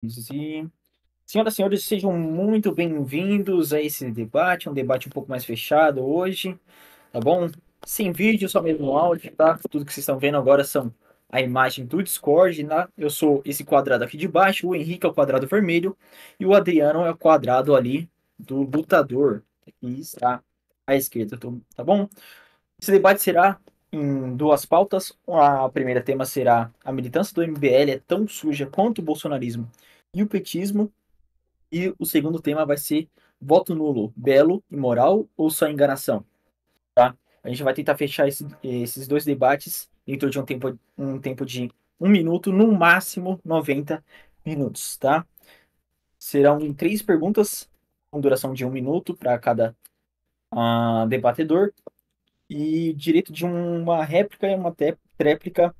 E, senhoras e senhores, sejam muito bem-vindos a esse debate, um debate um pouco mais fechado hoje, tá bom? Sem vídeo, só mesmo áudio, tá? Tudo que vocês estão vendo agora são a imagem do Discord, né? Eu sou esse quadrado aqui de baixo, o Henrique é o quadrado vermelho e o Adriano é o quadrado ali do lutador, que está à esquerda, tá bom? Esse debate será em duas pautas. A primeira tema será: a militância do MBL é tão suja quanto o bolsonarismo e o petismo. E o segundo tema vai ser: voto nulo, belo, imoral ou só enganação? Tá? A gente vai tentar fechar esses dois debates dentro de um tempo de 1 minuto, no máximo 90 minutos, tá? Serão três perguntas com duração de 1 minuto para cada debatedor. E direito de uma réplica e uma tréplica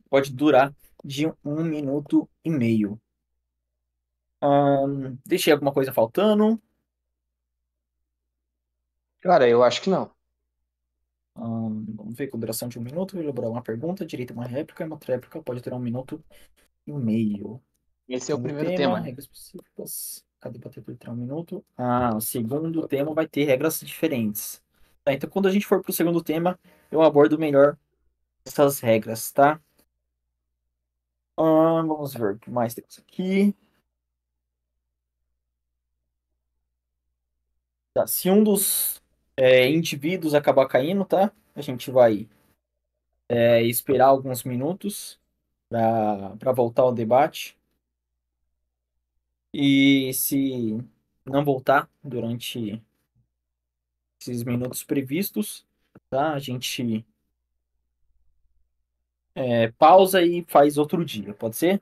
pode durar de 1 minuto e meio. Deixei alguma coisa faltando? Cara, eu acho que não. Vamos ver, com duração de 1 minuto, elaborar uma pergunta, direito a uma réplica e uma tréplica pode durar 1 minuto e meio. Esse é o Segundo primeiro tema, tema, né? regras específicas. Cada debatedor terá 1 minuto. O segundo tema vai ter regras diferentes. Tá, então, quando a gente for para o segundo tema, eu abordo melhor essas regras, tá? Vamos ver o que mais temos aqui. Tá, se um dos indivíduos acabar caindo, tá? A gente vai esperar alguns minutos para voltar ao debate. E se não voltar durante esses minutos previstos, tá? A gente pausa e faz outro dia, pode ser?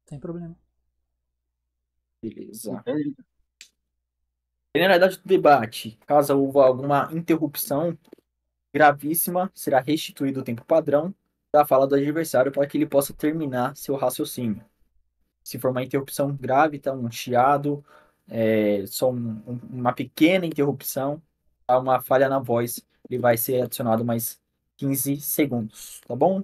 Sem problema. Beleza. Entendi. Generalidade do debate. Caso houver alguma interrupção gravíssima, será restituído o tempo padrão da fala do adversário para que ele possa terminar seu raciocínio. Se for uma interrupção grave, tá? Um chiado, só uma pequena interrupção, tá? Uma falha na voz, ele vai ser adicionado mais 15 segundos, tá bom?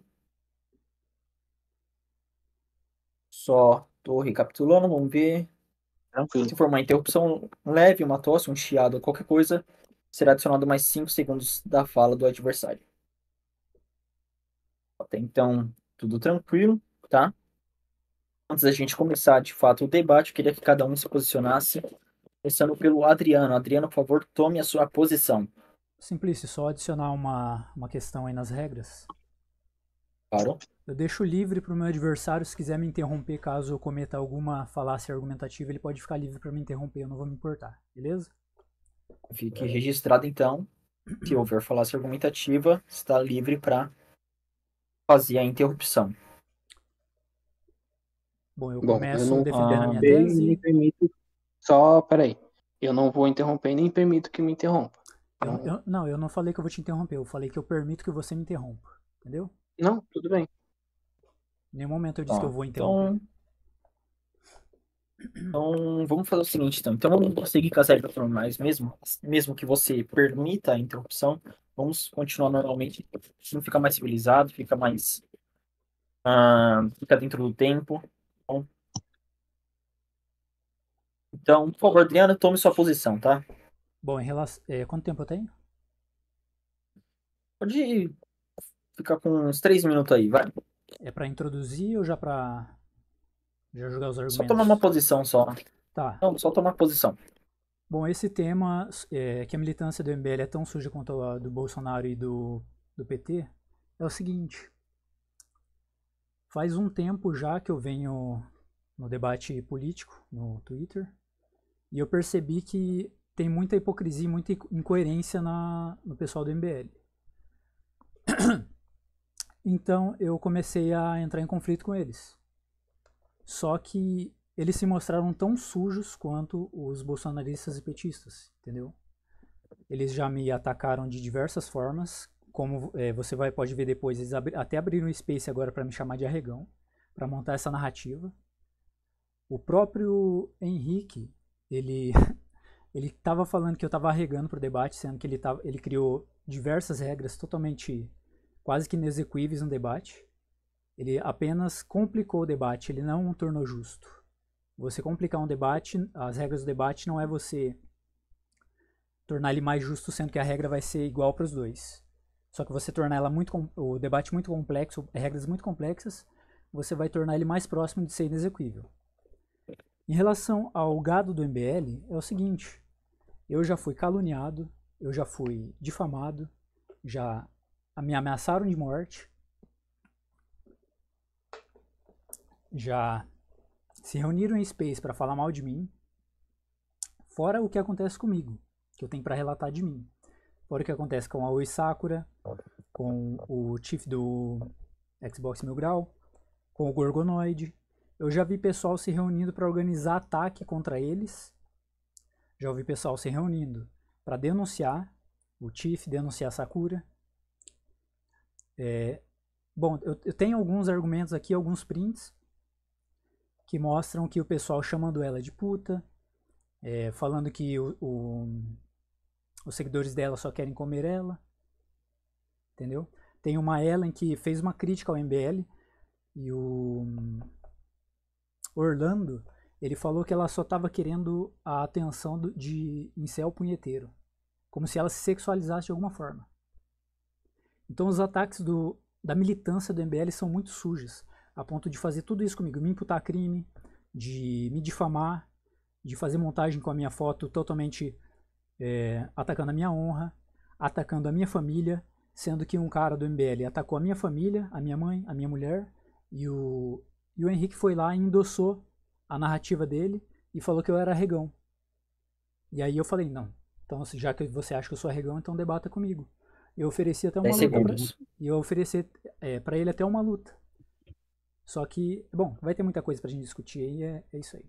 Só tô recapitulando, vamos ver. Tranquilo. Se for uma interrupção leve, uma tosse, um chiado, qualquer coisa, será adicionado mais 5 segundos da fala do adversário. Até então, tudo tranquilo, tá? Antes da gente começar, de fato, o debate, eu queria que cada um se posicionasse. Começando pelo Adriano. Adriano, por favor, tome a sua posição. Simplício, só adicionar uma questão aí nas regras. Claro. Eu deixo livre para o meu adversário, se quiser me interromper caso eu cometa alguma falácia argumentativa, ele pode ficar livre para me interromper, eu não vou me importar, beleza? Fique registrado, então, que houver falácia argumentativa, está livre para fazer a interrupção. Bom, eu Bom, eu começo não defendendo a minha interromper e nem tese. permito. Só, peraí. Eu não vou interromper e nem permito que me interrompa. Então, Não, eu não falei que eu vou te interromper, eu falei que eu permito que você me interrompa, entendeu? não, tudo bem. Em nenhum momento eu disse que eu Ó, vou interromper. então, vamos fazer o seguinte, então. Então, vamos seguir com as regras normais mesmo que você permita a interrupção. Vamos continuar normalmente. Não fica mais civilizado, fica dentro do tempo. Bom, então, por favor, Adriana, tome sua posição, tá? Bom, em relação, quanto tempo eu tenho? Pode ficar com uns 3 minutos aí, vai. É para introduzir ou já para já jogar os Só tomar uma argumentos? posição só. Tá. Não, só tomar posição. Bom, esse tema, que a militância do MBL é tão suja quanto a do Bolsonaro e do PT, é o seguinte. Faz um tempo já que eu venho no debate político no Twitter e eu percebi que tem muita hipocrisia e muita incoerência no pessoal do MBL. Então eu comecei a entrar em conflito com eles. Só que eles se mostraram tão sujos quanto os bolsonaristas e petistas, entendeu? Eles já me atacaram de diversas formas, como você pode ver depois, eles até abriram um space agora para me chamar de arregão, para montar essa narrativa. O próprio Henrique, ele ele estava falando que eu estava arregando pro debate, sendo que ele criou diversas regras totalmente quase que inexequíveis no debate. ele apenas complicou o debate, ele não o tornou justo. Você complicar um debate, as regras do debate não é você tornar ele mais justo, sendo que a regra vai ser igual para os dois. Só que você tornar o debate muito complexo, regras muito complexas, você vai tornar ele mais próximo de ser inexequível. Em relação ao gado do MBL, é o seguinte: eu já fui caluniado, eu já fui difamado, já me ameaçaram de morte, já se reuniram em Space para falar mal de mim, fora o que acontece comigo, que eu tenho para relatar de mim. Fora o que acontece com a Oi Sakura, com o Chief do Xbox Mil Grau, com o Gorgonoid. Eu já vi pessoal se reunindo para organizar ataque contra eles. Já ouvi pessoal se reunindo para denunciar o Chief, denunciar a Sakura. Bom, eu tenho alguns argumentos aqui, alguns prints, que mostram que o pessoal chamando ela de puta, falando que os seguidores dela só querem comer ela, entendeu? Tem uma Ellen que fez uma crítica ao MBL e o Orlando, ele falou que ela só estava querendo a atenção de incel punheteiro, como se ela se sexualizasse de alguma forma. Então os ataques da militância do MBL são muito sujos, a ponto de fazer tudo isso comigo, me imputar crime, de me difamar, de fazer montagem com a minha foto totalmente atacando a minha honra, atacando a minha família, sendo que um cara do MBL atacou a minha família, a minha mãe, a minha mulher, e o Henrique foi lá e endossou a narrativa dele e falou que eu era arregão. E aí eu falei, não, então já que você acha que eu sou arregão, então debata comigo. Eu ofereci até uma 10 luta segundos. e eu ofereci pra ele até uma luta. Só que, bom, vai ter muita coisa pra gente discutir aí, é isso aí.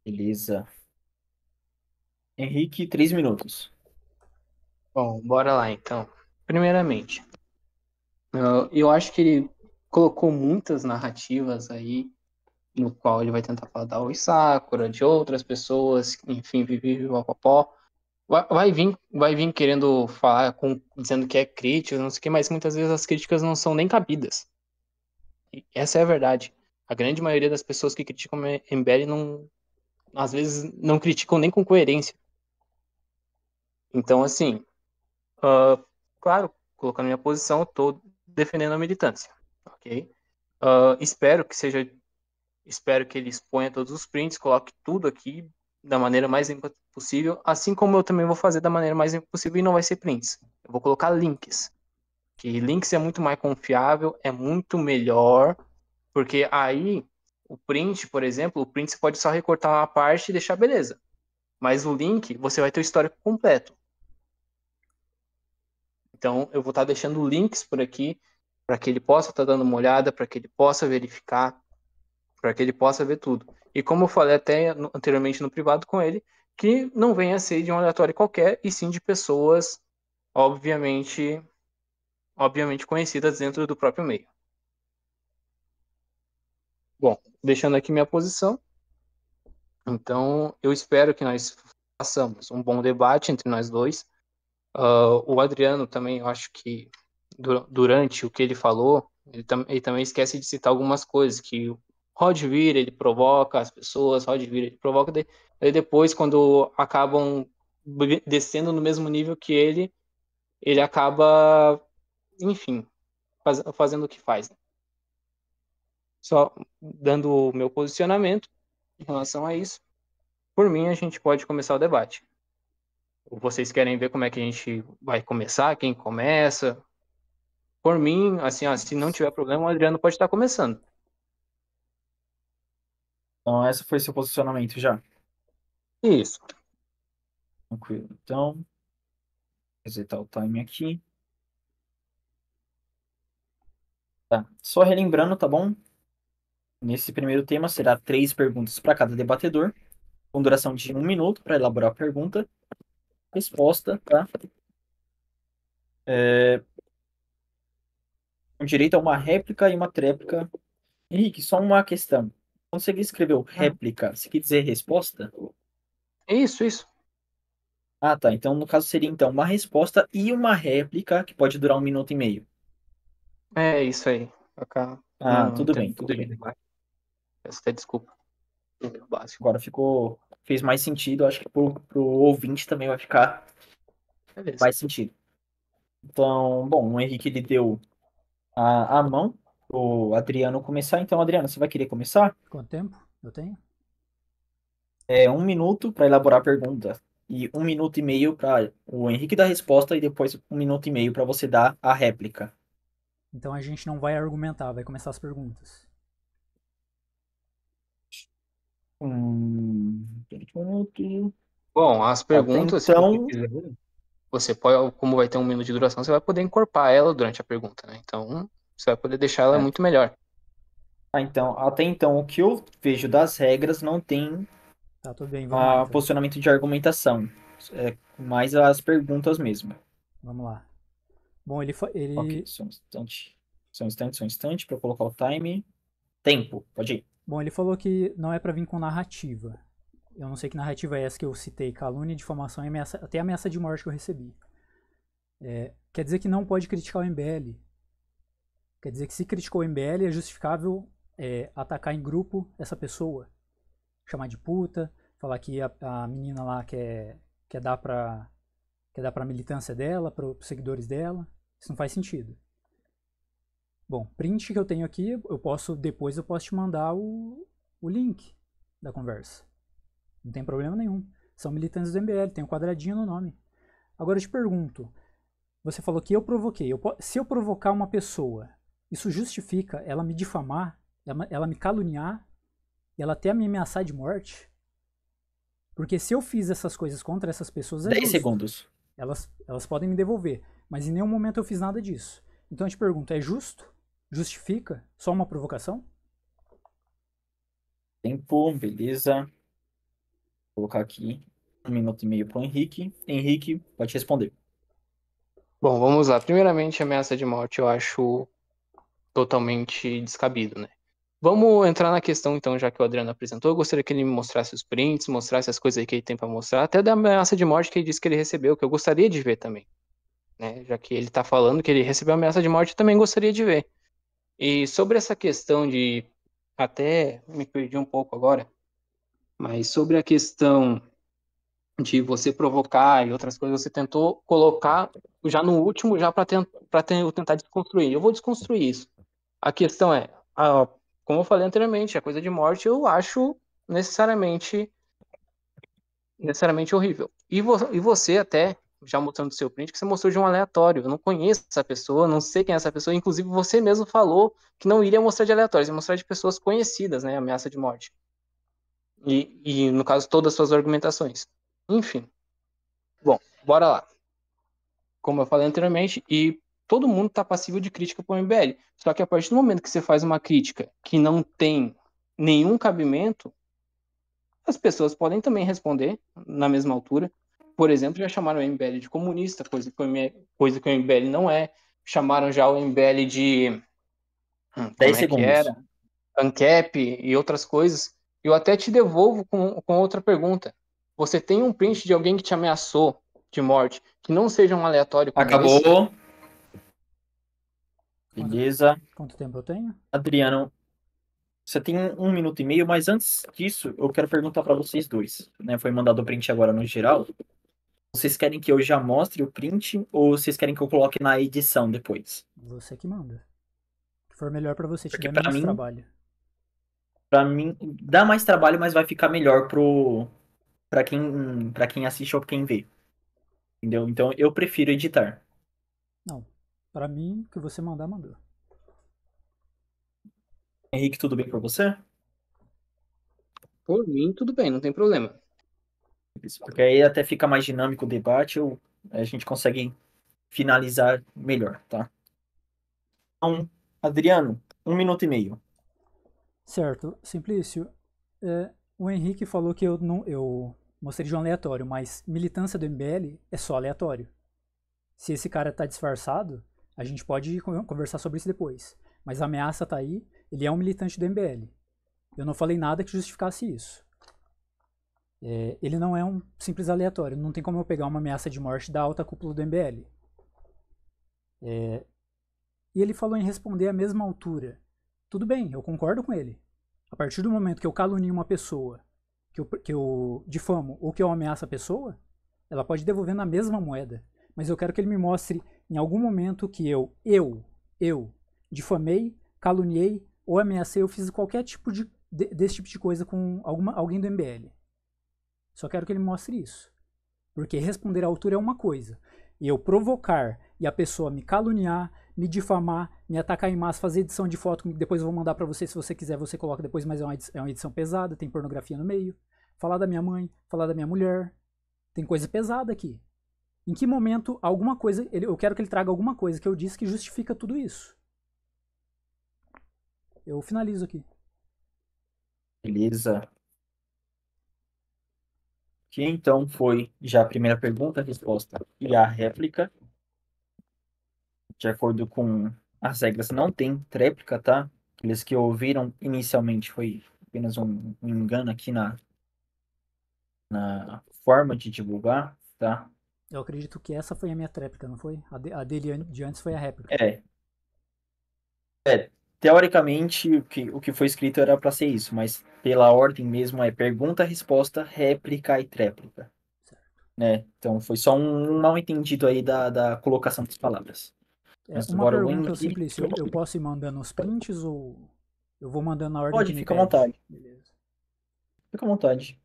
Beleza. Henrique, 3 minutos. Bom, bora lá então. Primeiramente, eu acho que ele colocou muitas narrativas aí, no qual ele vai tentar falar da Oi Sakura, de outras pessoas, enfim, pipipipopopó. Vai vir querendo falar, dizendo que é crítica, não sei o que, mas muitas vezes as críticas não são nem cabidas. E essa é a verdade. A grande maioria das pessoas que criticam o MBL às vezes não criticam nem com coerência. Então, assim, claro, colocando minha posição, eu tô defendendo a militância, ok? Espero que ele exponha todos os prints, coloque tudo aqui da maneira mais limpa possível, assim como eu também vou fazer da maneira mais limpa possível e não vai ser prints. Eu vou colocar links, que links é muito mais confiável, é muito melhor, porque aí o print, por exemplo, o print você pode só recortar uma parte e deixar beleza, mas o link você vai ter o histórico completo. Então eu vou estar deixando links por aqui para que ele possa estar dando uma olhada, para que ele possa verificar, para que ele possa ver tudo. E como eu falei até anteriormente no privado com ele, que não venha a ser de um aleatório qualquer, e sim de pessoas obviamente conhecidas dentro do próprio meio. Bom, deixando aqui minha posição, então eu espero que nós façamos um bom debate entre nós dois. O Adriano também, eu acho que durante o que ele falou, ele também esquece de citar algumas coisas, que o Rod vira, ele provoca as pessoas, Rod vira, ele provoca, daí depois, quando acabam descendo no mesmo nível que ele acaba, enfim, fazendo o que faz. Só dando o meu posicionamento em relação a isso. Por mim, a gente pode começar o debate. Vocês querem ver como é que a gente vai começar? Quem começa? Por mim, assim, se não tiver problema, o Adriano pode estar começando. Então, esse foi seu posicionamento já. Isso. Tranquilo. Então, resetar o time aqui. Tá. Só relembrando, tá bom? Nesse primeiro tema será 3 perguntas para cada debatedor, com duração de 1 minuto para elaborar a pergunta. Resposta, tá? Com direito a uma réplica e uma tréplica. Henrique, só uma questão. Quando você escreveu réplica, você quer dizer resposta? Isso. Ah, tá. Então, no caso, seria então uma resposta e uma réplica que pode durar 1 minuto e meio. É isso aí. Acá Ah, não tudo tem bem, tudo bem. Peço até desculpa. O básico. Agora fez mais sentido, acho que pro ouvinte também vai ficar Beleza. mais sentido. Então, bom, o Henrique ele deu a mão pro Adriano começar. Então, Adriano, você vai querer começar? Quanto tempo eu tenho? É 1 minuto para elaborar a pergunta e 1 minuto e meio para o Henrique dar a resposta e depois 1 minuto e meio para você dar a réplica. Então a gente não vai argumentar, vai começar as perguntas. 20 minutos. Bom, as Até perguntas, se você então, quiser, você pode, como vai ter 1 minuto de duração, você vai poder encorpar ela durante a pergunta, né? Então, você vai poder deixar ela é, muito melhor. até então o que eu vejo das regras não tem Tá, tudo bem, vamos lá então. posicionamento de argumentação, é mais as perguntas mesmo. Vamos lá. Bom, ele, Ok, ele, só um instante para colocar o time. Tempo, pode ir. bom, ele falou que não é pra vir com narrativa. Eu não sei que narrativa é essa que eu citei, calúnia, difamação e ameaça, até ameaça de morte que eu recebi. Quer dizer que não pode criticar o MBL. Quer dizer que se criticou o MBL é justificável atacar em grupo essa pessoa. Chamar de puta, falar que a menina lá quer dar pra militância dela, pros seguidores dela. Isso não faz sentido. Bom, print que eu tenho aqui, depois eu posso te mandar o link da conversa. Não tem problema nenhum. São militantes do MBL, tem um quadradinho no nome. Agora eu te pergunto, você falou que eu provoquei. Se eu provocar uma pessoa, isso justifica ela me difamar, ela me caluniar, e ela até me ameaçar de morte? Porque se eu fiz essas coisas contra essas pessoas, é 10 justo. segundos. Elas podem me devolver. Mas em nenhum momento eu fiz nada disso. Então eu te pergunto, é justo? Justifica? Só uma provocação? Tempo, beleza. Vou colocar aqui 1 minuto e meio para o Henrique. Henrique, pode responder. Bom, vamos lá. Primeiramente, ameaça de morte eu acho totalmente descabido, né? Vamos entrar na questão, então, já que o Adriano apresentou. Eu gostaria que ele me mostrasse os prints, mostrasse as coisas aí que ele tem para mostrar, até da ameaça de morte que ele disse que ele recebeu, que eu gostaria de ver também, né? Já que ele tá falando que ele recebeu ameaça de morte, eu também gostaria de ver. E sobre essa questão de. Até me perdi um pouco agora, mas sobre a questão de você provocar e outras coisas, você tentou colocar já no último, já para tentar desconstruir. Eu vou desconstruir isso. A questão é, como eu falei anteriormente, a coisa de morte eu acho necessariamente, necessariamente horrível. E você até, já mostrando o seu print, que você mostrou de um aleatório. Eu não conheço essa pessoa, não sei quem é essa pessoa. Inclusive, você mesmo falou que não iria mostrar de aleatórios, ia mostrar de pessoas conhecidas, né? Ameaça de morte. E no caso, todas as suas argumentações. Enfim. Bom, bora lá. Como eu falei anteriormente, e todo mundo está passível de crítica para o MBL. Só que a partir do momento que você faz uma crítica que não tem nenhum cabimento, as pessoas podem também responder na mesma altura. Por exemplo, já chamaram o MBL de comunista, coisa que o MBL não é. Chamaram já o MBL de. Como 10 é que segundos. era? ANCAP e outras coisas. Eu até te devolvo com outra pergunta. Você tem um print de alguém que te ameaçou de morte, que não seja um aleatório como esse? Acabou. Quanto, Beleza. quanto tempo eu tenho? Adriano, você tem 1 minuto e meio, mas antes disso, eu quero perguntar para vocês dois. Né? Foi mandado o print agora no geral. Vocês querem que eu já mostre o print ou vocês querem que eu coloque na edição depois? Você que manda. O que for melhor pra você, te Porque der para menos mim, trabalho. para mim dá mais trabalho, mas vai ficar melhor para quem assiste ou quem vê. Entendeu? Então eu prefiro editar. Não. Pra mim, o que você mandar, mandou. Henrique, tudo bem para você? Por mim, tudo bem, não tem problema. Isso, porque aí até fica mais dinâmico o debate, a gente consegue finalizar melhor, tá? Então, Adriano, 1 minuto e meio. Certo. Simplício, o Henrique falou que eu mostrei de um aleatório, mas militância do MBL é só aleatório. Se esse cara tá disfarçado, a gente pode conversar sobre isso depois. Mas a ameaça tá aí, ele é um militante do MBL. Eu não falei nada que justificasse isso. Ele não é um simples aleatório. Não tem como eu pegar uma ameaça de morte da alta cúpula do MBL. E ele falou em responder à mesma altura. Tudo bem, eu concordo com ele. A partir do momento que eu calunio uma pessoa, que eu difamo ou que eu ameaço a pessoa, ela pode devolver na mesma moeda. Mas eu quero que ele me mostre em algum momento que eu difamei, caluniei ou ameacei, eu fiz qualquer tipo desse tipo de coisa com alguém do MBL. Só quero que ele me mostre isso. Porque responder à altura é uma coisa. E eu provocar e a pessoa me caluniar, me difamar, me atacar em massa, fazer edição de foto, que depois eu vou mandar pra você, se você quiser, você coloca depois, mas é uma edição pesada, tem pornografia no meio. Falar da minha mãe, falar da minha mulher. Tem coisa pesada aqui. Em que momento alguma coisa, eu quero que ele traga alguma coisa que eu disse que justifica tudo isso. Eu finalizo aqui. Beleza. Que então foi já a primeira pergunta, a resposta e a réplica. De acordo com as regras, não tem tréplica, tá? Aqueles que ouviram inicialmente foi apenas um engano aqui na forma de divulgar, tá? Eu acredito que essa foi a minha tréplica, não foi? A dele de antes foi a réplica. É, teoricamente o que foi escrito era para ser isso, mas pela ordem mesmo é pergunta, resposta, réplica e tréplica, né? Então foi só um mal entendido aí da colocação das palavras. Mas Uma agora o pergunta Henrique simples, eu posso ir mandando os prints ou eu vou mandando na ordem que pode, me fica à pede? vontade. Beleza. Fica à vontade.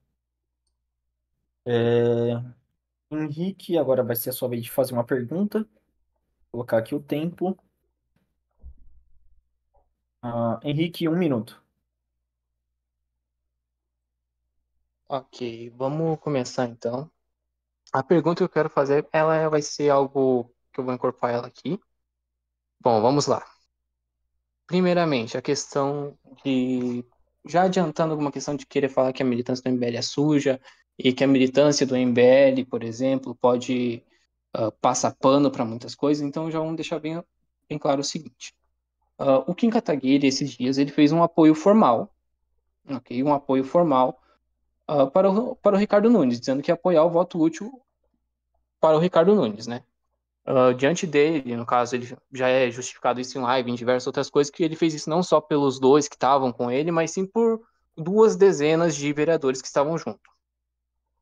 Henrique, agora vai ser a sua vez de fazer uma pergunta. Vou colocar aqui o tempo. Henrique, 1 minuto. Ok, vamos começar então. A pergunta que eu quero fazer, ela vai ser algo que eu vou incorporar ela aqui. Bom, vamos lá. Primeiramente, a questão de... Já adiantando alguma questão de querer falar que a militância do MBL é suja e que a militância do MBL, por exemplo, pode passar pano para muitas coisas, então já vamos deixar bem claro o seguinte. O Kim Kataguiri, esses dias, ele fez um apoio formal, ok? Um apoio formal para o Ricardo Nunes, dizendo que ia apoiar o voto útil para o Ricardo Nunes, né? Diante dele, no caso, ele já é justificado isso em live, em diversas outras coisas, que ele fez isso não só pelos dois que estavam com ele, mas sim por 2 dezenas de vereadores que estavam junto.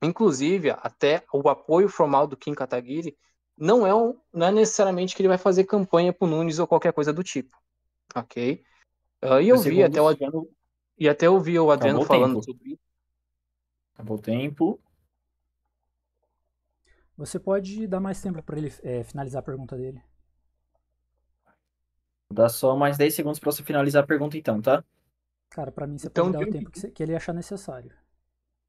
Inclusive, até o apoio formal do Kim Kataguiri não é necessariamente que ele vai fazer campanha pro Nunes ou qualquer coisa do tipo, ok? E eu Dois vi até o segundos. Adriano, e até ouvi o Adriano Acabou o falando tempo. sobre isso. Acabou o tempo. Você pode dar mais tempo para ele finalizar a pergunta dele. Dá só mais 10 segundos para você finalizar a pergunta, então, tá? Cara, pra mim você pode Então, dar o tempo que ele achar necessário.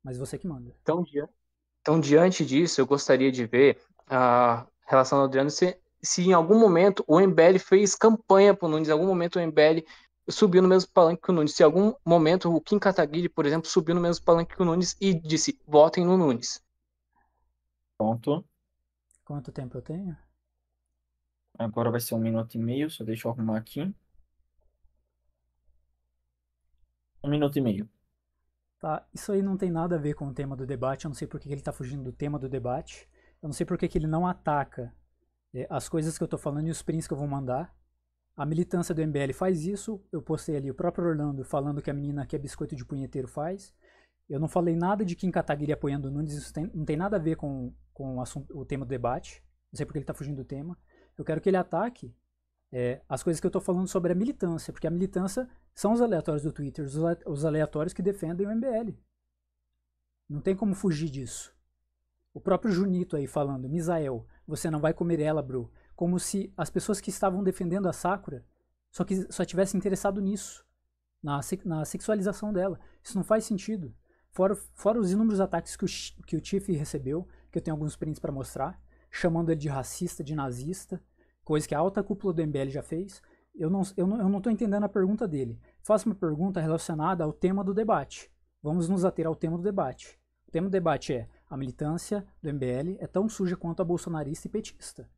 Mas você que manda. então, diante disso, eu gostaria de ver a relação do Adriano se em algum momento o MBL fez campanha para o Nunes, em algum momento o MBL subiu no mesmo palanque que o Nunes, se em algum momento o Kim Kataguiri, por exemplo, subiu no mesmo palanque que o Nunes e disse, votem no Nunes. Pronto. Quanto tempo eu tenho? Agora vai ser 1 minuto e meio. Só deixa eu arrumar aqui. 1 minuto e meio. Tá, isso aí não tem nada a ver com o tema do debate. Eu não sei por que ele tá fugindo do tema do debate. Eu não sei por que ele não ataca as coisas que eu tô falando e os prints que eu vou mandar. A militância do MBL faz isso. Eu postei ali o próprio Orlando falando que a menina que é biscoito de punheteiro faz. Eu não falei nada de Kim Kataguiri apoiando o Nunes. Isso não tem nada a ver com o tema do debate. Não sei porque ele tá fugindo do tema. Eu quero que ele ataque as coisas que eu tô falando sobre a militância, porque a militância são os aleatórios do Twitter, os aleatórios que defendem o MBL. Não tem como fugir disso. O próprio Junito aí falando, Misael, você não vai comer ela, bro. Como se as pessoas que estavam defendendo a Sakura só tivessem interessado nisso, na sexualização dela. Isso não faz sentido. Fora os inúmeros ataques que o Tiff recebeu, que eu tenho alguns prints para mostrar, chamando ele de racista, de nazista, coisa que a alta cúpula do MBL já fez. Eu não tô entendendo a pergunta dele. Faça uma pergunta relacionada ao tema do debate. Vamos nos ater ao tema do debate. O tema do debate é: a militância do MBL é tão suja quanto a bolsonarista e petista.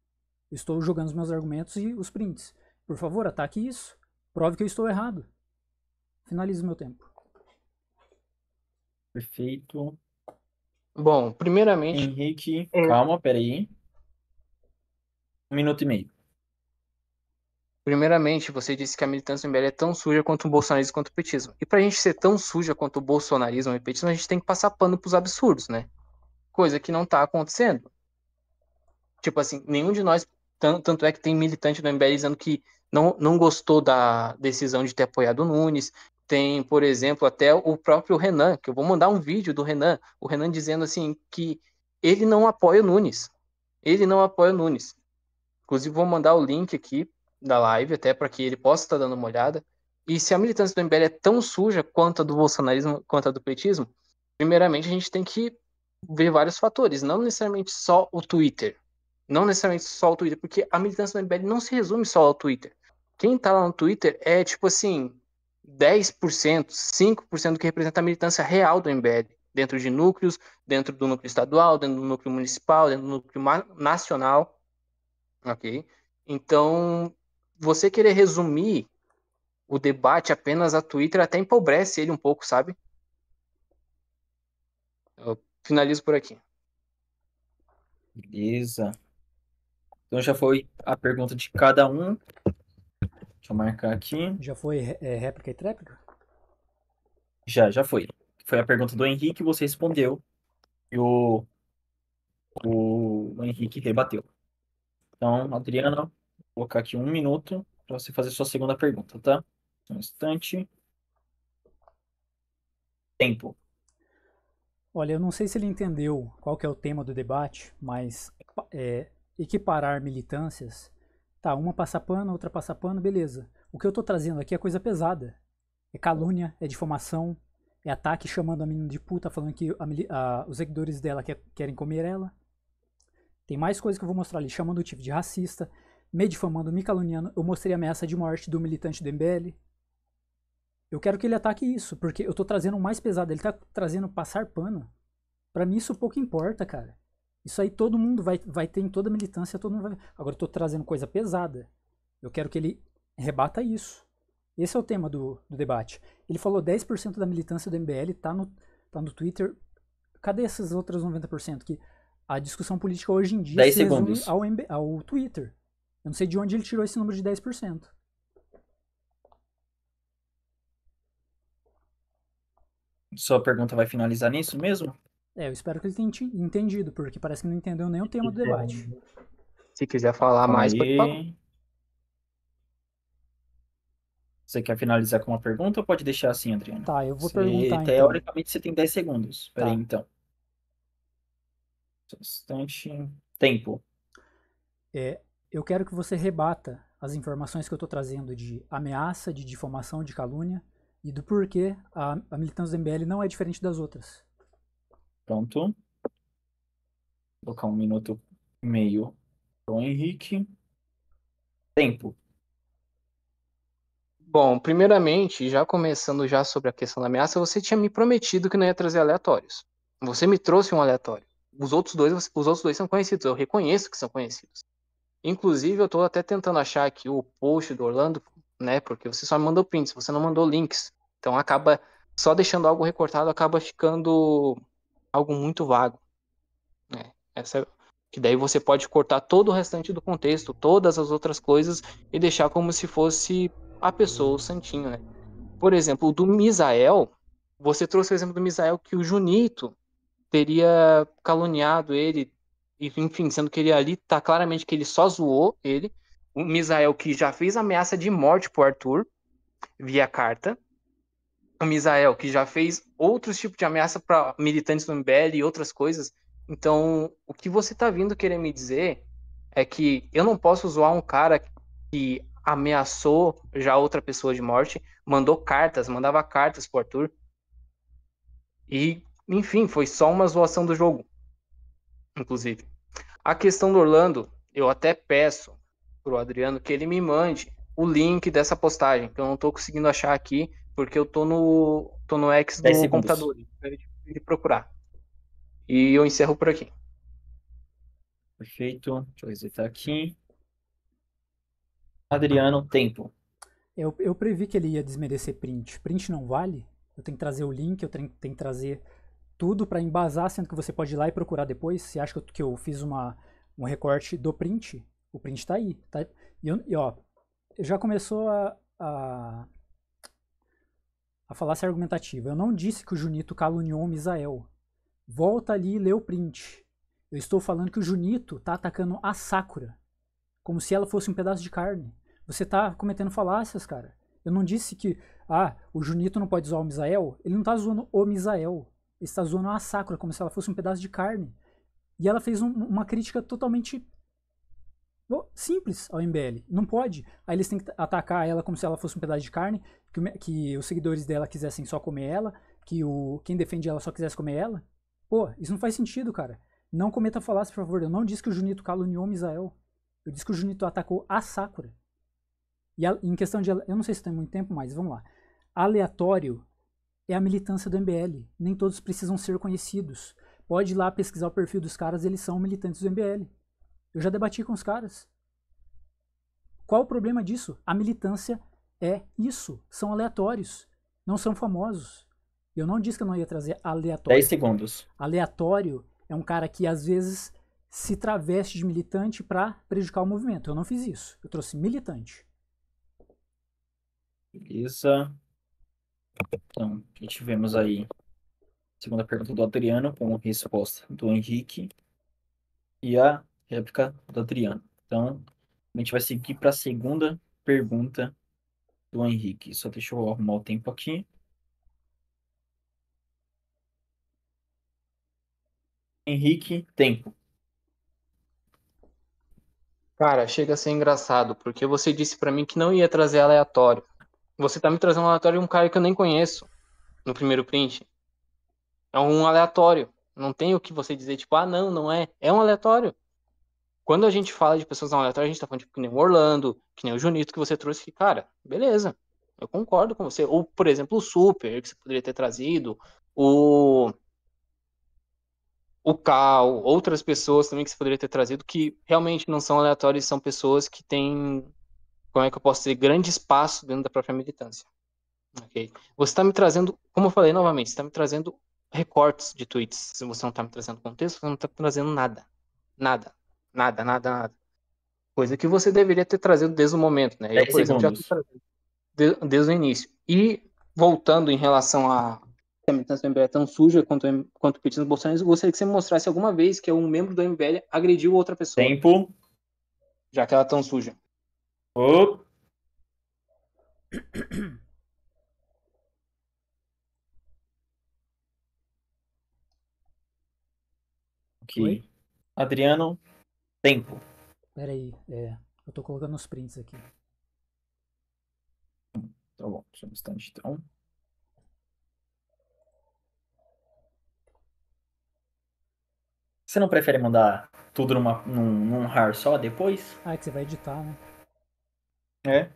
Eu estou jogando os meus argumentos e os prints. Por favor, ataque isso. Prove que eu estou errado. Finalize o meu tempo. Perfeito. Bom, primeiramente, Henrique, calma, peraí. 1 minuto e meio. Primeiramente, você disse que a militância do MBL é tão suja quanto o bolsonarismo quanto o petismo. E pra gente ser tão suja quanto o bolsonarismo e o petismo, a gente tem que passar pano pros absurdos, né? Coisa que não tá acontecendo. Tipo assim, nenhum de nós, tanto é que tem militante do MBL dizendo que não gostou da decisão de ter apoiado o Nunes. Tem, por exemplo, até o próprio Renan, que eu vou mandar um vídeo do Renan, o Renan dizendo assim que ele não apoia o Nunes. Ele não apoia o Nunes. Inclusive, vou mandar o link aqui da live, até para que ele possa estar dando uma olhada. E se a militância do MBL é tão suja quanto a do bolsonarismo, quanto a do petismo, primeiramente a gente tem que ver vários fatores, não necessariamente só o Twitter. Não necessariamente só o Twitter, porque a militância do MBL não se resume só ao Twitter. Quem tá lá no Twitter é, tipo assim, 10%, 5% do que representa a militância real do MBL. Dentro de núcleos, dentro do núcleo estadual, dentro do núcleo municipal, dentro do núcleo nacional. Ok? Então, você querer resumir o debate apenas a Twitter até empobrece ele um pouco, sabe? Eu finalizo por aqui. Beleza. Então já foi a pergunta de cada um. Deixa eu marcar aqui. Já foi réplica e tréplica? Já foi. Foi a pergunta do Henrique, você respondeu. E o Henrique rebateu. Então, Adriana, vou colocar aqui 1 minuto para você fazer sua segunda pergunta, tá? Um instante. Tempo. Olha, eu não sei se ele entendeu qual que é o tema do debate, mas equiparar militâncias, tá, uma passa pano, outra passa pano, beleza. O que eu tô trazendo aqui é coisa pesada. É calúnia, é difamação, é ataque chamando a menina de puta, falando que os seguidores dela querem comer ela. Tem mais coisas que eu vou mostrar ali, chamando o tipo de racista, me difamando, me caluniando. Eu mostrei a ameaça de morte do militante do MBL. Eu quero que ele ataque isso, porque eu tô trazendo o mais pesado. Ele tá trazendo passar pano. Pra mim isso pouco importa, cara. Isso aí todo mundo vai ter em toda a militância, todo mundo vai. Agora eu tô trazendo coisa pesada. Eu quero que ele rebata isso. Esse é o tema do debate. Ele falou 10% da militância do MBL tá no Twitter. Cadê esses outros 90%? Que a discussão política hoje em dia 10 se resume segundos. ao Twitter. Eu não sei de onde ele tirou esse número de 10%. Sua pergunta vai finalizar nisso mesmo? Eu espero que ele tenha entendido, porque parece que não entendeu nem o tema do debate. Se quiser falar Calma mais, pode falar. aí. Você quer finalizar com uma pergunta ou pode deixar assim, Adriana? Tá, eu vou perguntar então. Teoricamente você tem 10 segundos. Espera aí, Tá. então. Só um instante. Tempo. Eu quero que você rebata as informações que eu estou trazendo de ameaça, de difamação, de calúnia e do porquê a militância do MBL não é diferente das outras. Pronto. Vou colocar 1 minuto e meio para o Henrique. Tempo. Bom, primeiramente, já começando já sobre a questão da ameaça, você tinha me prometido que não ia trazer aleatórios. Você me trouxe um aleatório. Os outros dois são conhecidos, eu reconheço que são conhecidos. Inclusive, eu estou até tentando achar aqui o post do Orlando, né? Porque você só me mandou prints, você não mandou links. Então acaba só deixando algo recortado, acaba ficando algo muito vago, né? Que daí você pode cortar todo o restante do contexto, todas as outras coisas e deixar como se fosse a pessoa, o santinho, né? Por exemplo, o do Misael, você trouxe o exemplo do Misael que o Junito teria caluniado ele, enfim, sendo que ele ali tá claramente que ele só zoou ele. O Misael que já fez ameaça de morte pro Arthur via carta. O Misael que já fez outros tipos de ameaça para militantes do MBL e outras coisas. Então, o que você tá vindo querer me dizer é que eu não posso zoar um cara que ameaçou já outra pessoa de morte, mandava cartas pro Arthur. E, enfim, foi só uma zoação do jogo, inclusive. A questão do Orlando, eu até peço pro Adriano que ele me mande o link dessa postagem, que eu não tô conseguindo achar aqui, porque eu tô no X 10 do segundos. computador, ele procurar. E eu encerro por aqui. Perfeito. Deixa eu resetar aqui. Adriano, tempo. Eu previ que ele ia desmerecer print. Print não vale. Eu tenho que trazer o link, eu tenho que trazer tudo para embasar, sendo que você pode ir lá e procurar depois. Você acha que eu fiz um recorte do print? O print tá aí. Tá? E ó, já começou a falácia argumentativa. Eu não disse que o Junito caluniou o Misael. Volta ali e lê o print. Eu estou falando que o Junito tá atacando a Sakura, como se ela fosse um pedaço de carne. Você tá cometendo falácias, cara. Eu não disse que, o Junito não pode zoar o Misael. Ele não tá zoando o Misael. Ele está zoando a Sakura, como se ela fosse um pedaço de carne. E ela fez uma crítica totalmente simples ao MBL. Não pode. Aí eles têm que atacar ela como se ela fosse um pedaço de carne, que os seguidores dela quisessem só comer ela, que quem defende ela só quisesse comer ela. Pô, isso não faz sentido, cara. Não cometa falácia, por favor. Eu não disse que o Junito caluniou o Misael. Eu disse que o Junito atacou a Sakura. E em questão de... Eu não sei se tem muito tempo, mas vamos lá. Aleatório é a militância do MBL. Nem todos precisam ser conhecidos. Pode ir lá pesquisar o perfil dos caras, eles são militantes do MBL. Eu já debati com os caras. Qual o problema disso? A militância é isso. São aleatórios. Não são famosos. Eu não disse que eu não ia trazer aleatório. 10 segundos. Aleatório é um cara que às vezes se traveste de militante para prejudicar o movimento. Eu não fiz isso. Eu trouxe militante. Beleza. Então, aqui tivemos aí a segunda pergunta do Adriano com a resposta do Henrique e a réplica do Adriano. Então, a gente vai seguir para a segunda pergunta do Henrique. Só deixa eu arrumar o tempo aqui. Henrique, tempo. Cara, chega a ser engraçado, porque você disse pra mim que não ia trazer aleatório. Você tá me trazendo um aleatório de um cara que eu nem conheço no primeiro print. É um aleatório. Não tem o que você dizer, tipo, não é. É um aleatório. Quando a gente fala de pessoas não aleatórias, a gente tá falando, tipo, que nem o Orlando, que nem o Junito que você trouxe, que, cara, beleza. Eu concordo com você. Ou, por exemplo, o Super, que você poderia ter trazido. O Cal, outras pessoas também que você poderia ter trazido, que realmente não são aleatórias, são pessoas que têm, como é que eu posso dizer, grande espaço dentro da própria militância. Okay? Você está me trazendo, como eu falei novamente, você está me trazendo recortes de tweets. Se você não está me trazendo contexto, você não está trazendo nada. Nada. Coisa que você deveria ter trazido desde o momento, né? 10 Eu, por exemplo, já segundos. estou trazendo desde o início. E, voltando em relação a a militância do MBL é tão suja quanto o petismo bolsonaro, eu gostaria que você me mostrasse alguma vez que um membro do MBL agrediu outra pessoa. Tempo. Já que ela é tão suja. Oh. Ok. Oi? Adriano, tempo. Pera aí, eu tô colocando os prints aqui. Tá bom, só um instante então. Você não prefere mandar tudo num RAR só depois? É que você vai editar, né? É.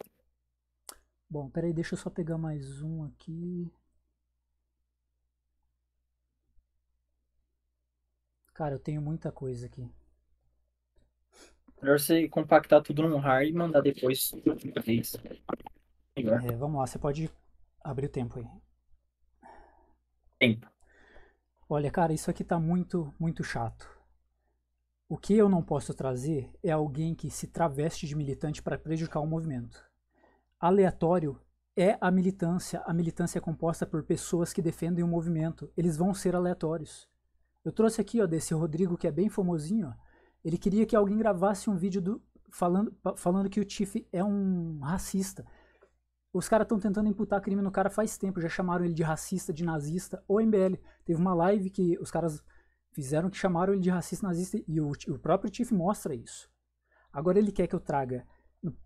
Bom, pera aí, deixa eu só pegar mais um aqui. Cara, eu tenho muita coisa aqui. Melhor você compactar tudo num RAR e mandar depois. Melhor. Vamos lá, você pode abrir o tempo aí. Tempo. Olha, cara, isso aqui tá muito, muito chato. O que eu não posso trazer é alguém que se traveste de militante para prejudicar o movimento. Aleatório é a militância. A militância é composta por pessoas que defendem o movimento. Eles vão ser aleatórios. Eu trouxe aqui, ó, desse Rodrigo, que é bem famosinho, ó. Ele queria que alguém gravasse um vídeo falando que o Tiff é um racista. Os caras estão tentando imputar crime no cara faz tempo. Já chamaram ele de racista, de nazista. O MBL teve uma live que os caras fizeram que chamaram ele de racista, nazista. E o próprio Tiff mostra isso. Agora ele quer que eu traga...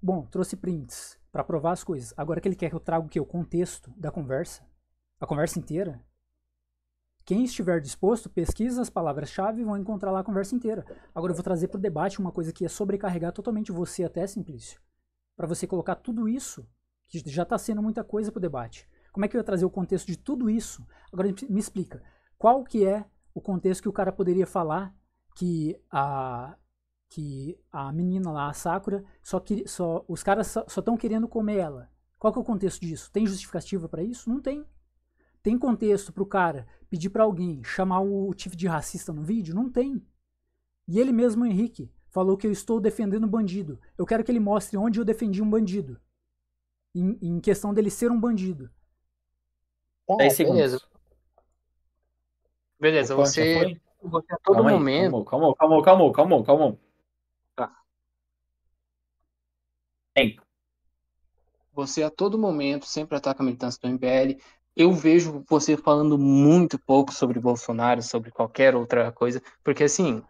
Bom, trouxe prints para provar as coisas. Agora que ele quer que eu traga o que? O contexto da conversa. A conversa inteira. Quem estiver disposto, pesquisa as palavras-chave e vão encontrar lá a conversa inteira. Agora eu vou trazer para o debate uma coisa que ia sobrecarregar totalmente você até, Simplício. Para você colocar tudo isso, que já está sendo muita coisa para o debate. Como é que eu ia trazer o contexto de tudo isso? Agora me explica. Qual que é o contexto que o cara poderia falar que a menina lá, a Sakura, os caras só estão querendo comer ela? Qual que é o contexto disso? Tem justificativa para isso? Não tem. Tem contexto pro cara pedir para alguém chamar o Tiff de racista no vídeo? Não tem. E ele mesmo, Henrique, falou que eu estou defendendo bandido. Eu quero que ele mostre onde eu defendi um bandido. em questão dele ser um bandido. 10 beleza. segundos. Beleza, Opa, já você foi? a todo Calma aí, momento. calma. Tá. Tempo. Você a todo momento sempre ataca a militância do MBL. Eu vejo você falando muito pouco sobre Bolsonaro, sobre qualquer outra coisa, porque assim,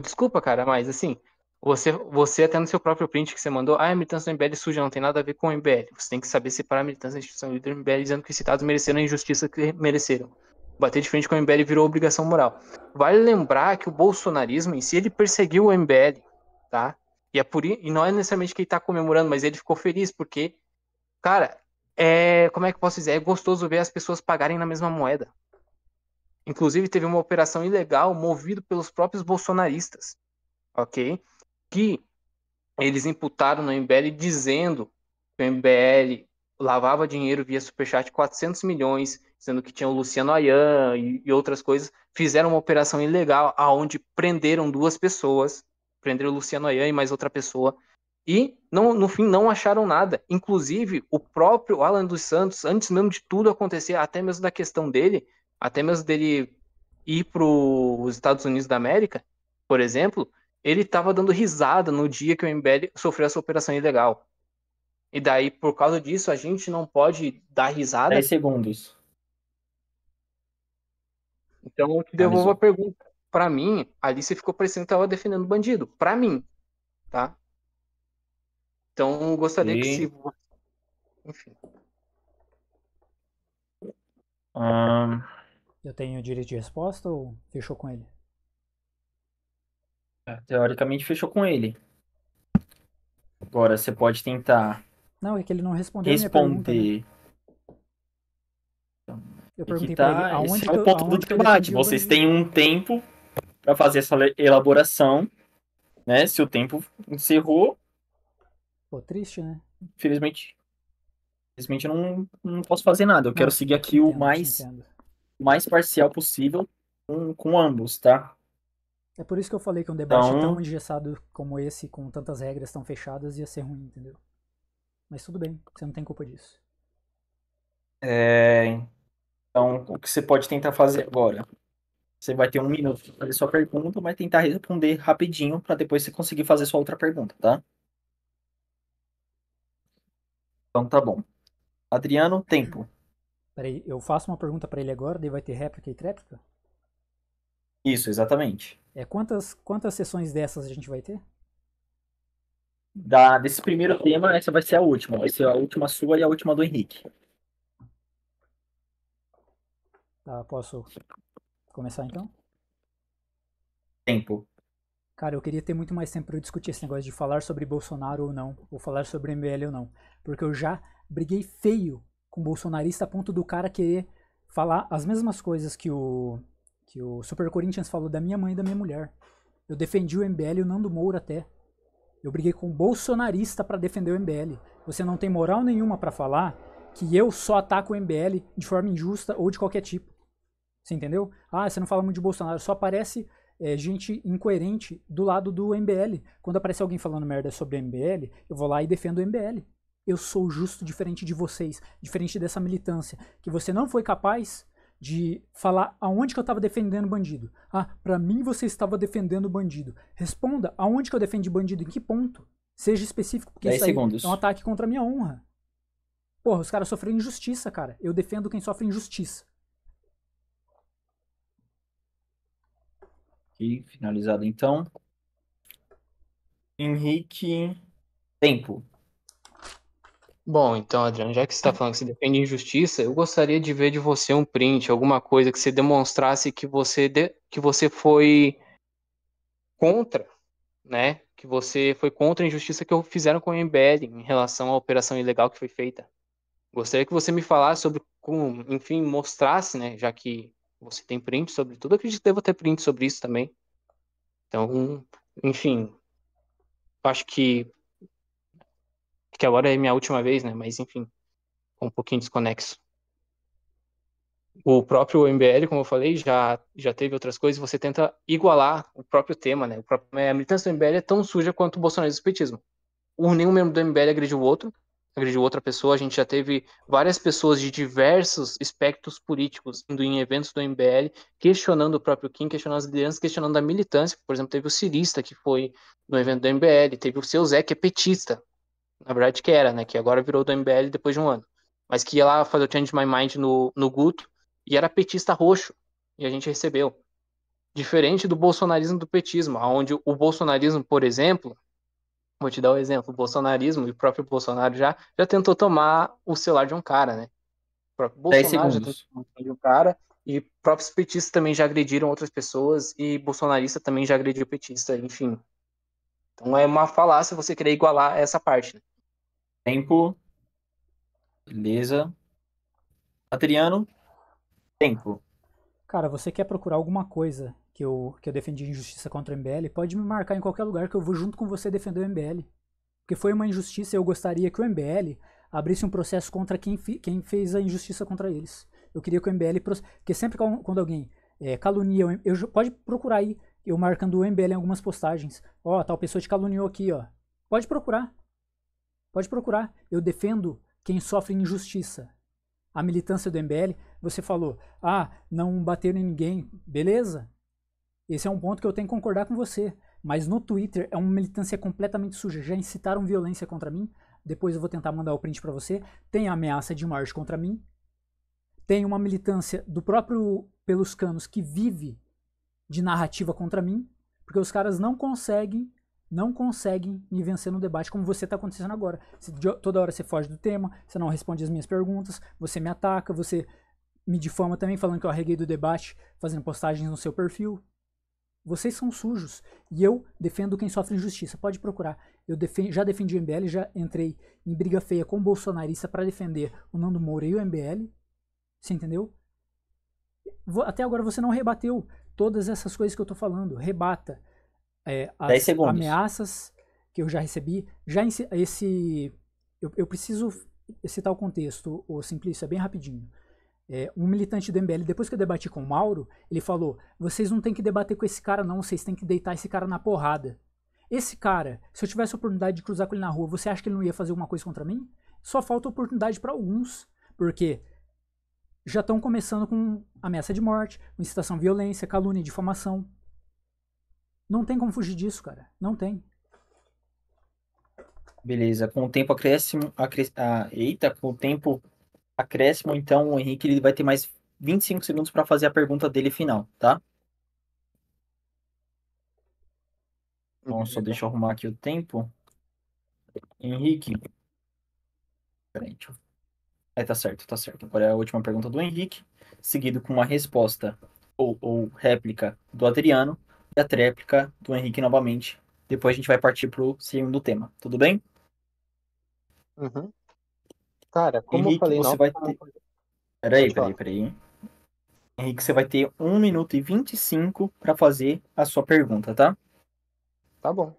desculpa, cara, mas assim, você até no seu próprio print que você mandou, a militância do MBL suja, não tem nada a ver com o MBL. Você tem que saber separar a militância da instituição líder do MBL, dizendo que os citados mereceram a injustiça que mereceram. Bater de frente com o MBL virou obrigação moral. Vale lembrar que o bolsonarismo em si, ele perseguiu o MBL, tá? E não é necessariamente que ele tá comemorando, mas ele ficou feliz, porque, cara, como é que eu posso dizer? É gostoso ver as pessoas pagarem na mesma moeda. Inclusive, teve uma operação ilegal movida pelos próprios bolsonaristas, ok? Que eles imputaram no MBL dizendo que o MBL lavava dinheiro via superchat 400 milhões, sendo que tinha o Luciano Ayan e outras coisas. Fizeram uma operação ilegal aonde prenderam 2 pessoas, prenderam o Luciano Ayan e mais outra pessoa, e no fim não acharam nada. Inclusive, o próprio Alan dos Santos, antes mesmo de tudo acontecer, até mesmo da questão dele, até mesmo dele ir para os Estados Unidos da América, por exemplo, ele estava dando risada no dia que o MBL sofreu essa operação ilegal. E daí, por causa disso, a gente não pode dar 10 risada. segundos. Então, eu te devolvo a Finalizou. pergunta. Pra mim, ali você ficou parecendo que tava defendendo bandido. Pra mim, tá? Então, eu gostaria que E, se... Enfim. ahn, Eu tenho direito de resposta ou fechou com ele? teoricamente fechou com ele. Agora você pode tentar Não, é que ele não respondeu a minha pergunta, né? responder. Eu E que perguntei pra ele tá. Esse é o ponto do aonde que eu debate. defendi o Vocês bandido. têm um tempo para fazer essa elaboração, né? Se o tempo encerrou, Pô, triste, né? infelizmente, infelizmente eu não posso fazer nada. Eu Não, quero seguir eu te aqui o entendo, eu te mais, entendo. mais parcial possível com ambos, tá? É por isso que eu falei que um debate tão Então, engessado como esse, com tantas regras tão fechadas, ia ser ruim, entendeu? Mas tudo bem, você não tem culpa disso. é, então, o que você pode tentar fazer agora? Você vai ter um minuto para fazer sua pergunta, mas tentar responder rapidinho para depois você conseguir fazer sua outra pergunta, tá? Então tá bom. Adriano, tempo. Peraí, eu faço uma pergunta pra ele agora, daí vai ter réplica e tréplica? Isso, exatamente. Quantas sessões dessas a gente vai ter? Desse primeiro tema, essa vai ser a última. Vai ser a última sua e a última do Henrique. Tá, posso começar então? Tempo. Cara, eu queria ter muito mais tempo para discutir esse negócio de falar sobre Bolsonaro ou não, ou falar sobre MBL ou não. Porque eu já briguei feio com o bolsonarista a ponto do cara querer falar as mesmas coisas que o Super Corinthians falou da minha mãe e da minha mulher. Eu defendi o MBL e o Nando Moura até. Eu briguei com o bolsonarista para defender o MBL. Você não tem moral nenhuma para falar que eu só ataco o MBL de forma injusta ou de qualquer tipo. Você entendeu? Ah, você não fala muito de Bolsonaro, só aparece gente incoerente do lado do MBL. Quando aparece alguém falando merda sobre o MBL, eu vou lá e defendo o MBL. Eu sou justo diferente de vocês, diferente dessa militância, que você não foi capaz de falar aonde que eu estava defendendo bandido. Ah, pra mim você estava defendendo bandido. Responda, aonde que eu defendi bandido, em que ponto? Seja específico, porque 10 isso aí segundos. é um ataque contra a minha honra. Porra, os caras sofreram injustiça, cara. Eu defendo quem sofre injustiça. Aqui, finalizado então. Henrique, tempo. Bom, então, Adriano, já que você está falando que você defende injustiça, eu gostaria de ver de você um print, alguma coisa que você demonstrasse que você foi contra, né? Que você foi contra a injustiça que fizeram com o MBL em relação à operação ilegal que foi feita. Gostaria que você me falasse sobre como, enfim, mostrasse, né? Já que você tem print sobre tudo, eu acredito que deva ter print sobre isso também. Então, enfim, acho que agora é minha última vez, né? Mas, enfim, um pouquinho desconexo. O próprio MBL, como eu falei, já teve outras coisas, você tenta igualar o próprio tema, né? A militância do MBL é tão suja quanto o bolsonarismo e o petismo. Nenhum membro do MBL agrediu o outro, agrediu outra pessoa, a gente já teve várias pessoas de diversos espectros políticos indo em eventos do MBL, questionando o próprio Kim, questionando as lideranças, questionando a militância. Por exemplo, teve o Cirista, que foi no evento do MBL, teve o Seu Zé, que é petista, na verdade que era, né, que agora virou do MBL depois de um ano, mas que ia lá fazer o Change My Mind no Guto, e era petista roxo, e a gente recebeu. Diferente do bolsonarismo do petismo, onde o bolsonarismo, por exemplo, vou te dar um exemplo, o bolsonarismo e o próprio Bolsonaro já tentou tomar o celular de um cara, né? O próprio 10 Bolsonaro já tentou segundos. tomar o celular de um cara, e próprios petistas também já agrediram outras pessoas, e bolsonarista também já agrediu petista, enfim. Então é uma falácia você querer igualar essa parte, né? Tempo. Beleza. Adriano, tempo. Cara, você quer procurar alguma coisa que eu defendi injustiça contra o MBL? Pode me marcar em qualquer lugar que eu vou junto com você defender o MBL. Porque foi uma injustiça e eu gostaria que o MBL abrisse um processo contra quem fez a injustiça contra eles. Eu queria que o MBL. Porque sempre quando alguém calunia. Pode procurar aí, eu marcando o MBL em algumas postagens. Ó, tal pessoa te caluniou aqui, ó. Pode procurar. Pode procurar. Eu defendo quem sofre injustiça. A militância do MBL, você falou, não bateram em ninguém. Beleza? Esse é um ponto que eu tenho que concordar com você. Mas no Twitter é uma militância completamente suja. Já incitaram violência contra mim. Depois eu vou tentar mandar o print pra você. Tem ameaça de morte contra mim. Tem uma militância do próprio Pelos Canos que vive de narrativa contra mim. Porque os caras não conseguem me vencer no debate como você está acontecendo agora. Toda hora você foge do tema, você não responde as minhas perguntas, você me ataca, você me difama também falando que eu arreguei do debate, fazendo postagens no seu perfil. Vocês são sujos. E eu defendo quem sofre injustiça. Pode procurar. Eu já defendi o MBL, já entrei em briga feia com o bolsonarista para defender o Nando Moura e o MBL. Você entendeu? Até agora você não rebateu todas essas coisas que eu tô falando. Rebata. 10 As segundos. ameaças que eu já recebi. Eu preciso citar o contexto, o Simplício, é bem rapidinho. Um militante do MBL, depois que eu debati com o Mauro, ele falou: vocês não tem que debater com esse cara não, vocês têm que deitar esse cara na porrada. Esse cara, se eu tivesse a oportunidade de cruzar com ele na rua, você acha que ele não ia fazer alguma coisa contra mim? Só falta oportunidade para alguns, porque já estão começando com ameaça de morte, com incitação à violência, calúnia, difamação. Não tem como fugir disso, cara. Não tem. Beleza. Com o tempo acréscimo. Eita, com o tempo acréscimo, então o Henrique ele vai ter mais 25 segundos para fazer a pergunta dele final, tá? Então, só deixa eu arrumar aqui o tempo. Henrique. Peraí, deixa eu... tá certo, tá certo. Agora é a última pergunta do Henrique, seguido com uma resposta ou réplica do Adriano e a tréplica do Henrique novamente. Depois a gente vai partir pro segundo tema, tudo bem? Uhum. Cara, como eu Henrique, falei, você não. vai ter. Pode falar. Peraí. Henrique, você vai ter 1 minuto e 25 para fazer a sua pergunta, tá? Tá bom.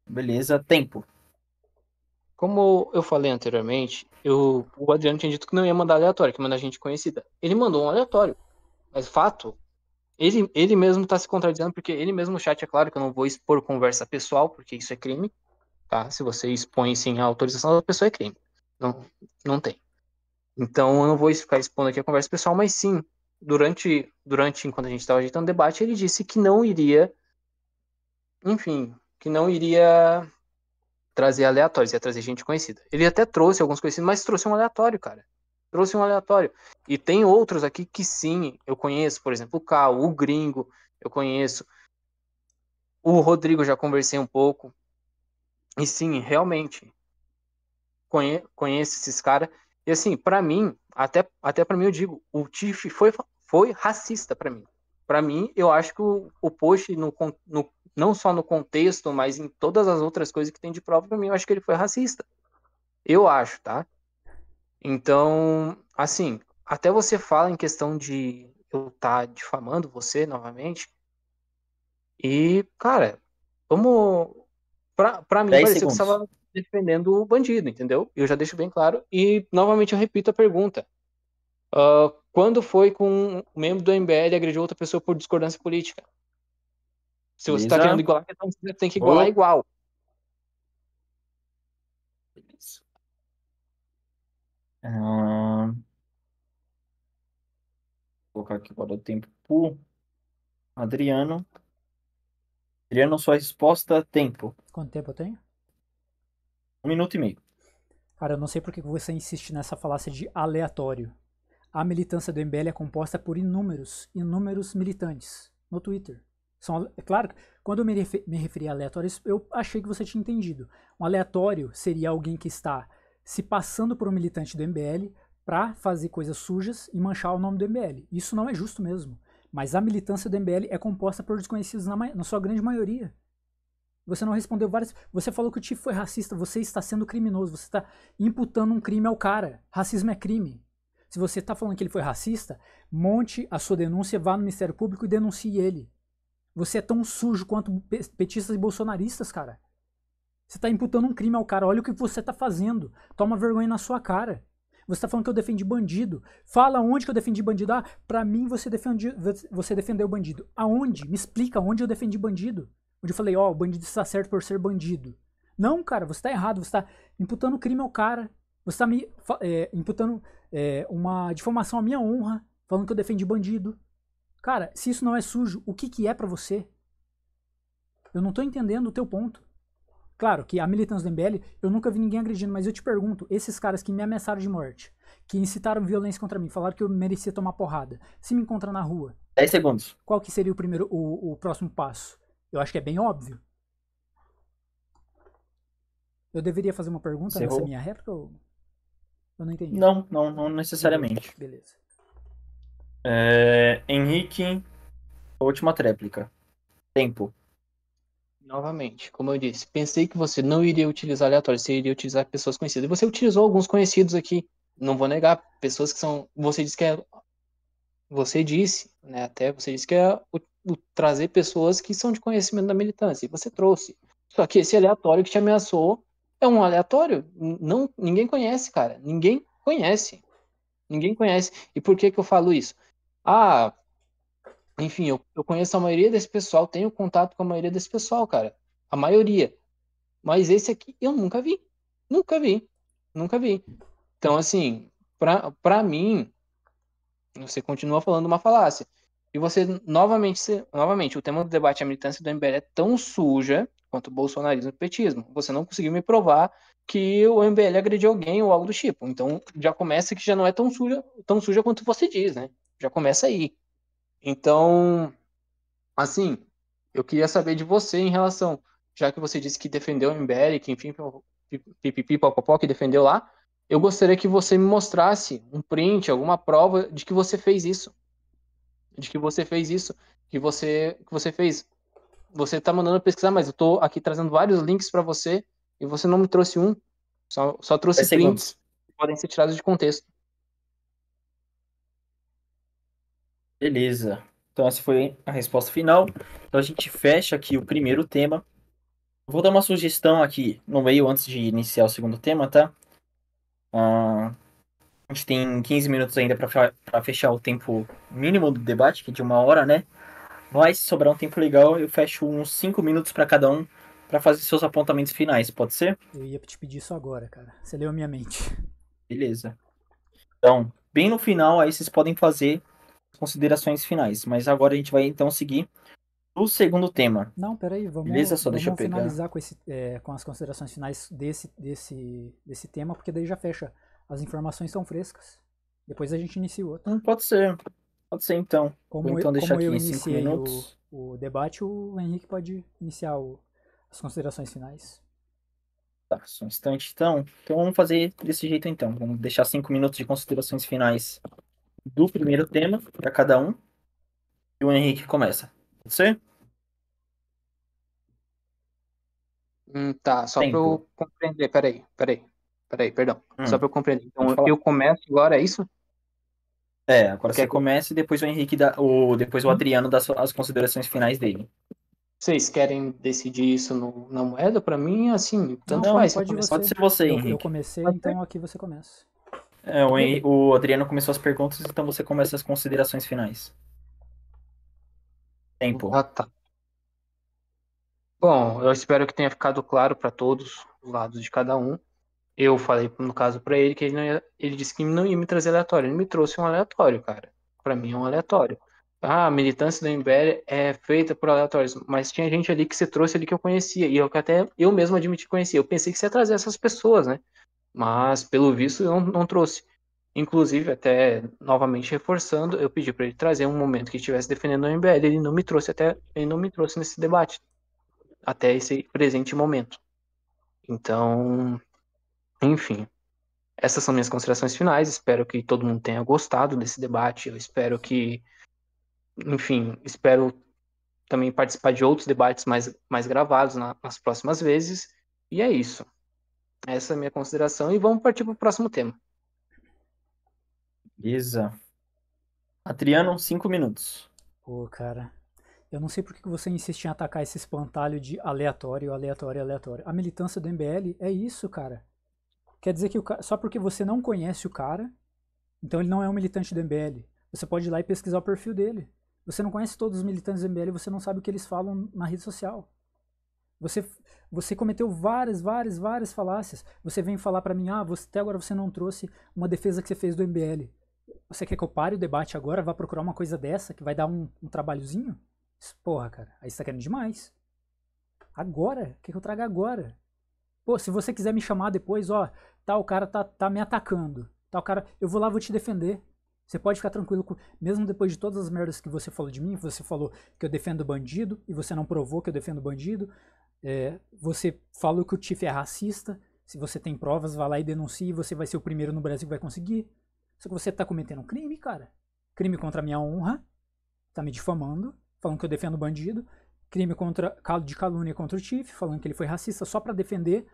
Beleza, tempo. Como eu falei anteriormente, o Adriano tinha dito que não ia mandar aleatório, que ia mandar gente conhecida. Ele mandou um aleatório. Mas fato, ele mesmo tá se contradizendo, porque ele mesmo no chat, é claro que eu não vou expor conversa pessoal, porque isso é crime, tá? Se você expõe sem a autorização da pessoa, é crime. Não, não tem. Então eu não vou ficar expondo aqui a conversa pessoal, mas sim, enquanto a gente estava ajeitando o debate, ele disse que não iria, enfim, que não iria trazer aleatórios, ia trazer gente conhecida. Ele até trouxe alguns conhecidos, mas trouxe um aleatório, cara. Trouxe um aleatório. E tem outros aqui que sim, eu conheço, por exemplo, o Cal, o Gringo, eu conheço. O Rodrigo, já conversei um pouco. E sim, realmente, conheço esses caras. E assim, para mim, até para mim eu digo, o Tiff foi racista para mim. Para mim, eu acho que o post, não só no contexto, mas em todas as outras coisas que tem de prova, para mim, eu acho que ele foi racista. Eu acho, tá? Então, assim, até você fala em questão de eu estar difamando você novamente. E, cara, vamos. Pra mim, 10 pareceu que você segundos. estava defendendo o bandido, entendeu? Eu já deixo bem claro. E, novamente, eu repito a pergunta. Quando foi com um membro do MBL agrediu outra pessoa por discordância política? Se você está querendo Beleza. igualar, então você tem que igualar Ô, igual. beleza. Ah, vou colocar aqui para o tempo pro Adriano. Adriano, sua resposta, tempo. Quanto tempo eu tenho? 1 minuto e meio. Cara, eu não sei por que você insiste nessa falácia de aleatório. A militância do MBL é composta por inúmeros militantes no Twitter. É claro, quando eu me referi a aleatórios, eu achei que você tinha entendido. Um aleatório seria alguém que está se passando por um militante do MBL para fazer coisas sujas e manchar o nome do MBL. Isso não é justo mesmo. Mas a militância do MBL é composta por desconhecidos na sua grande maioria. Você não respondeu várias. Você falou que o Tiff foi racista. Você está sendo criminoso. Você está imputando um crime ao cara. Racismo é crime. Se você está falando que ele foi racista, monte a sua denúncia, vá no Ministério Público e denuncie ele. Você é tão sujo quanto petistas e bolsonaristas, cara. Você está imputando um crime ao cara. Olha o que você está fazendo. Toma vergonha na sua cara. Você está falando que eu defendi bandido. Fala onde que eu defendi bandido. Ah, pra mim você defendeu bandido. Aonde? Me explica onde eu defendi bandido. Onde eu falei, ó, o bandido está certo por ser bandido. Não, cara, você está errado. Você está imputando crime ao cara. Você está me imputando uma difamação à minha honra. Falando que eu defendi bandido. Cara, se isso não é sujo, o que é pra você? Eu não tô entendendo o teu ponto. Claro que a militância do MBL, eu nunca vi ninguém agredindo, mas eu te pergunto, esses caras que me ameaçaram de morte, que incitaram violência contra mim, falaram que eu merecia tomar porrada, se me encontrar na rua, 10 segundos. qual que seria o próximo passo? Eu acho que é bem óbvio. Eu deveria fazer uma pergunta nessa minha réplica ou... Eu não entendi. Não necessariamente. Beleza. Henrique, última tréplica. Tempo. Novamente, como eu disse, pensei que você não iria utilizar aleatório, você iria utilizar pessoas conhecidas. E você utilizou alguns conhecidos aqui. Não vou negar, pessoas que são. Você disse que é. Você disse, né? Até você disse que é trazer pessoas que são de conhecimento da militância. E você trouxe. Só que esse aleatório que te ameaçou é um aleatório. Não, ninguém conhece, cara. Ninguém conhece. Ninguém conhece. E por que que eu falo isso? Ah, enfim, eu conheço a maioria desse pessoal, tenho contato com a maioria desse pessoal, cara. A maioria. Mas esse aqui eu nunca vi. Nunca vi. Nunca vi. Então, assim, pra mim, você continua falando uma falácia. E você, novamente, o tema do debate é a militância do MBL é tão suja quanto o bolsonarismo e o petismo. Você não conseguiu me provar que o MBL agrediu alguém ou algo do tipo. Então, já começa que já não é tão suja quanto você diz, né? Já começa aí. Então, assim, eu queria saber de você em relação, já que você disse que defendeu o MBL, que enfim, pipipi, popopó, que defendeu lá, eu gostaria que você me mostrasse um print, alguma prova de que você fez isso. De que você fez isso, que você fez. Você tá mandando pesquisar, mas eu tô aqui trazendo vários links para você e você não me trouxe um, só trouxe 10 segundos. prints que podem ser tirados de contexto. Beleza. Então essa foi a resposta final. Então a gente fecha aqui o primeiro tema. Vou dar uma sugestão aqui no meio antes de iniciar o segundo tema, tá? Ah, a gente tem 15 minutos ainda para fechar o tempo mínimo do debate, que é de 1 hora, né? Mas se sobrar um tempo legal, eu fecho uns 5 minutos para cada um para fazer seus apontamentos finais, pode ser? Eu ia te pedir isso agora, cara. Você leu a minha mente. Beleza. Então, bem no final, aí vocês podem fazer considerações finais. Mas agora a gente vai então seguir o segundo tema. Não, peraí, Beleza? vamos, Só deixa eu vamos pegar. finalizar com as considerações finais desse tema, porque daí já fecha. As informações são frescas. Depois a gente inicia o outro. Pode ser. Pode ser então. Vou então deixar Como eu aqui 5 iniciei minutos. o debate, o Henrique pode iniciar as considerações finais. Tá, só um instante então. Então vamos fazer desse jeito então. Vamos deixar 5 minutos de considerações finais do primeiro tema para cada um. E o Henrique começa. Pode ser? Tá, só para Tempo. eu compreender, peraí, perdão. Só para eu compreender. Pode Então, falar. eu começo agora, é isso? Agora você Quer que começa e depois o Henrique depois o Adriano dá as considerações finais dele. vocês querem decidir isso na moeda? Para mim, assim, tanto Não, faz. Se eu pode começar, Pode você. ser você, Eu Henrique. comecei, pode ser. então aqui você começa. O Adriano começou as perguntas, então você começa as considerações finais. Tempo. Ah, tá. Bom, eu espero que tenha ficado claro para todos os lados de cada um. Eu falei, no caso, pra ele que ele disse que não ia me trazer aleatório. Ele me trouxe um aleatório, cara. Pra mim é um aleatório. Ah, a militância do MBL é feita por aleatórios, mas tinha gente ali que você trouxe ali que eu conhecia, e eu que até eu mesmo admiti que conhecia. Eu pensei que você ia trazer essas pessoas, né? Mas, pelo visto, eu não trouxe. Inclusive, até novamente reforçando, eu pedi para ele trazer um momento que estivesse defendendo o MBL. Ele não me trouxe nesse debate, até esse presente momento. Então, enfim, essas são minhas considerações finais. Espero que todo mundo tenha gostado desse debate. Eu espero que, enfim, espero também participar de outros debates mais gravados nas próximas vezes. E é isso. Essa é a minha consideração. E vamos partir para o próximo tema. Beleza. Adriano, 5 minutos. Pô, cara, eu não sei por que você insiste em atacar esse espantalho de aleatório, aleatório, aleatório. A militância do MBL é isso, cara. Quer dizer que só porque você não conhece o cara, então ele não é um militante do MBL. Você pode ir lá e pesquisar o perfil dele. Você não conhece todos os militantes do MBL, você não sabe o que eles falam na rede social. Você cometeu várias falácias. Você vem falar pra mim, até agora você não trouxe uma defesa que você fez do MBL. Você quer que eu pare o debate agora, vá procurar uma coisa dessa, que vai dar um trabalhozinho? Porra, cara, aí você tá querendo demais. Agora? Quer que eu traga agora? Pô, se você quiser me chamar depois, tal cara tá me atacando. Tal cara, eu vou lá, vou te defender. Você pode ficar tranquilo, mesmo depois de todas as merdas que você falou de mim, você falou que eu defendo bandido, e você não provou que eu defendo bandido. Você falou que o Tiff é racista. Se você tem provas, vá lá e denuncie, você vai ser o primeiro no Brasil que vai conseguir. Só que você tá cometendo um crime, cara. Crime contra a minha honra. Tá me difamando, falando que eu defendo bandido. Crime de calúnia contra o Tiff, falando que ele foi racista só pra defender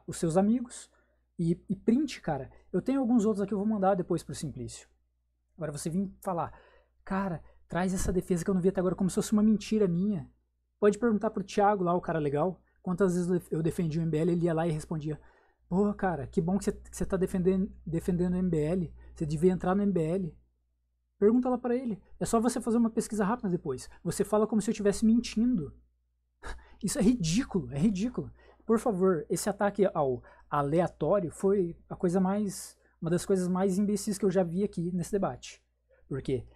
os seus amigos. E print, cara. Eu tenho alguns outros aqui, eu vou mandar depois pro Simplício. Agora você vem falar, cara, traz essa defesa que eu não vi até agora como se fosse uma mentira minha. Pode perguntar pro Thiago lá, o cara legal, quantas vezes eu defendi o MBL, ele ia lá e respondia, pô, cara, que bom que você tá defendendo o MBL, você devia entrar no MBL. Pergunta lá pra ele. É só você fazer uma pesquisa rápida depois. Você fala como se eu estivesse mentindo. Isso é ridículo, é ridículo. Por favor, esse ataque ao aleatório foi uma das coisas mais imbecis que eu já vi aqui nesse debate. Porque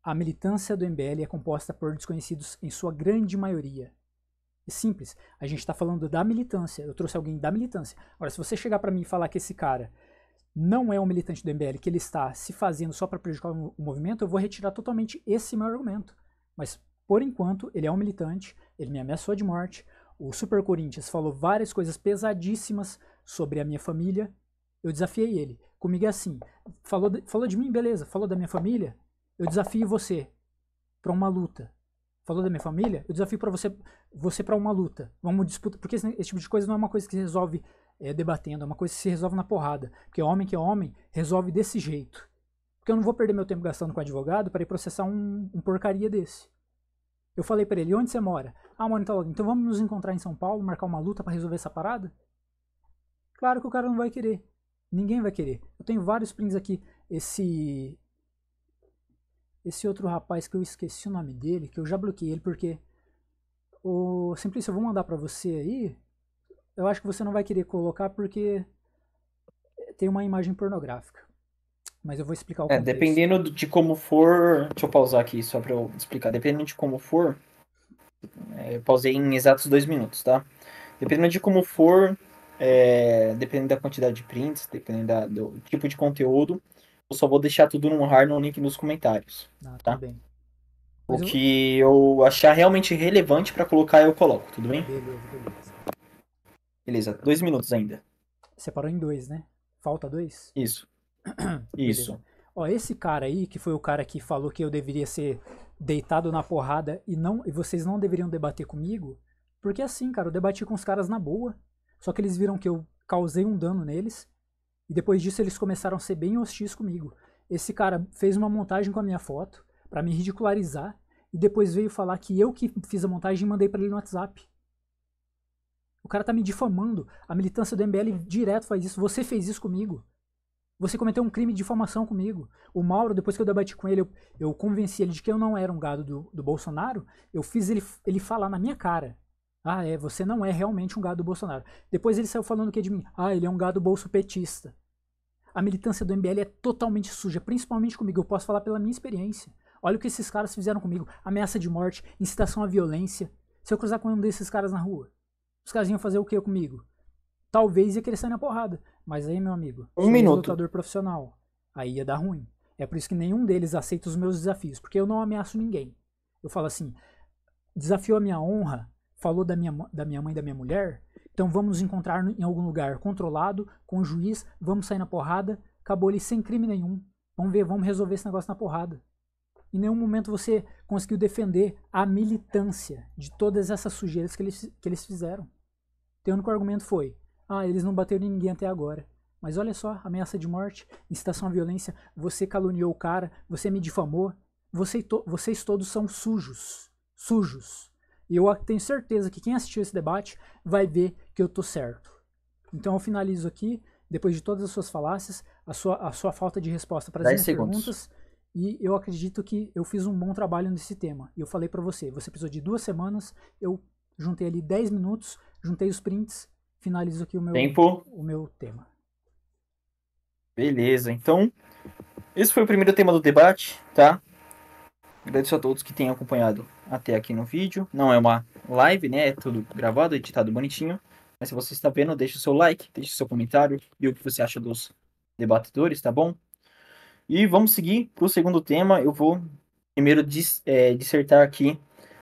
a militância do MBL é composta por desconhecidos em sua grande maioria. É simples. A gente está falando da militância. Eu trouxe alguém da militância. Agora, se você chegar para mim e falar que esse cara não é um militante do MBL, que ele está se fazendo só para prejudicar o movimento, eu vou retirar totalmente esse meu argumento. Mas, por enquanto, ele é um militante, ele me ameaçou de morte. O Super Corinthians falou várias coisas pesadíssimas sobre a minha família. Eu desafiei ele. Comigo é assim. Falou de mim, beleza. Falou da minha família, eu desafio você para uma luta. Falou da minha família, eu desafio para você para uma luta. Vamos disputar, porque esse tipo de coisa não é uma coisa que se resolve debatendo, é uma coisa que se resolve na porrada. Porque homem que é homem resolve desse jeito. Porque eu não vou perder meu tempo gastando com advogado para ir processar um porcaria desse. Eu falei para ele, onde você mora? Moro em tal lugar. Então vamos nos encontrar em São Paulo, marcar uma luta para resolver essa parada? Claro que o cara não vai querer. Ninguém vai querer. Eu tenho vários prints aqui. Esse outro rapaz que eu esqueci o nome dele, que eu já bloqueei ele porque o Simplício, eu vou mandar pra você aí. Eu acho que você não vai querer colocar porque tem uma imagem pornográfica. Mas eu vou explicar o contexto. Dependendo de como for... Deixa eu pausar aqui só pra eu explicar. Dependendo de como for... eu pausei em exatos 2 minutos, tá? Dependendo de como for... dependendo da quantidade de prints, dependendo do tipo de conteúdo, eu só vou deixar tudo no link nos comentários. Tá? Tudo bem. O que eu achar realmente relevante pra colocar, eu coloco, tudo bem? Beleza. Beleza, 2 minutos ainda. Separou em 2, né? Falta 2? Isso. Isso. Ó, esse cara aí, que foi o cara que falou que eu deveria ser deitado na porrada e vocês não deveriam debater comigo, porque assim, cara, eu debati com os caras na boa, só que eles viram que eu causei um dano neles, e depois disso eles começaram a ser bem hostis comigo. Esse cara fez uma montagem com a minha foto, pra me ridicularizar, e depois veio falar que eu que fiz a montagem e mandei pra ele no WhatsApp. O cara tá me difamando. A militância do MBL direto faz isso. Você fez isso comigo. Você cometeu um crime de difamação comigo. O Mauro, depois que eu debati com ele, eu convenci ele de que eu não era um gado do Bolsonaro. Eu fiz ele falar na minha cara Ah, você não é realmente um gado do Bolsonaro. Depois ele saiu falando o que de mim? Ah, ele é um gado bolsopetista. A militância do MBL é totalmente suja, principalmente comigo. Eu posso falar pela minha experiência. Olha o que esses caras fizeram comigo. Ameaça de morte, incitação à violência. Se eu cruzar com um desses caras na rua, os caras iam fazer o que comigo? Talvez ia querer sair na porrada. Mas aí, meu amigo, Um sou minuto. lutador profissional. Aí ia dar ruim. É por isso que nenhum deles aceita os meus desafios. Porque eu não ameaço ninguém. Eu falo assim, desafiou a minha honra, falou da minha mãe e da minha mulher, então vamos nos encontrar em algum lugar controlado, com o juiz, vamos sair na porrada, acabou ali sem crime nenhum. Vamos resolver esse negócio na porrada. Em nenhum momento você conseguiu defender a militância de todas essas sujeiras que eles fizeram. O único argumento foi, eles não bateram em ninguém até agora. Mas olha só, ameaça de morte, incitação à violência, você caluniou o cara, você me difamou, vocês todos são sujos. Sujos. E eu tenho certeza que quem assistiu esse debate vai ver que eu tô certo. Então eu finalizo aqui, depois de todas as suas falácias, a sua falta de resposta para as 10 minhas segundos. perguntas, e eu acredito que eu fiz um bom trabalho nesse tema. E eu falei para você precisou de 2 semanas, eu juntei ali 10 minutos, juntei os prints, finalizo aqui Tempo. o meu tema. Beleza, então, esse foi o primeiro tema do debate, tá? Agradeço a todos que tenham acompanhado até aqui no vídeo. Não é uma live, né? É tudo gravado, editado bonitinho. Mas se você está vendo, deixe o seu like, deixe o seu comentário e o que você acha dos debatedores, tá bom? E vamos seguir para o segundo tema. Eu vou primeiro dissertar aqui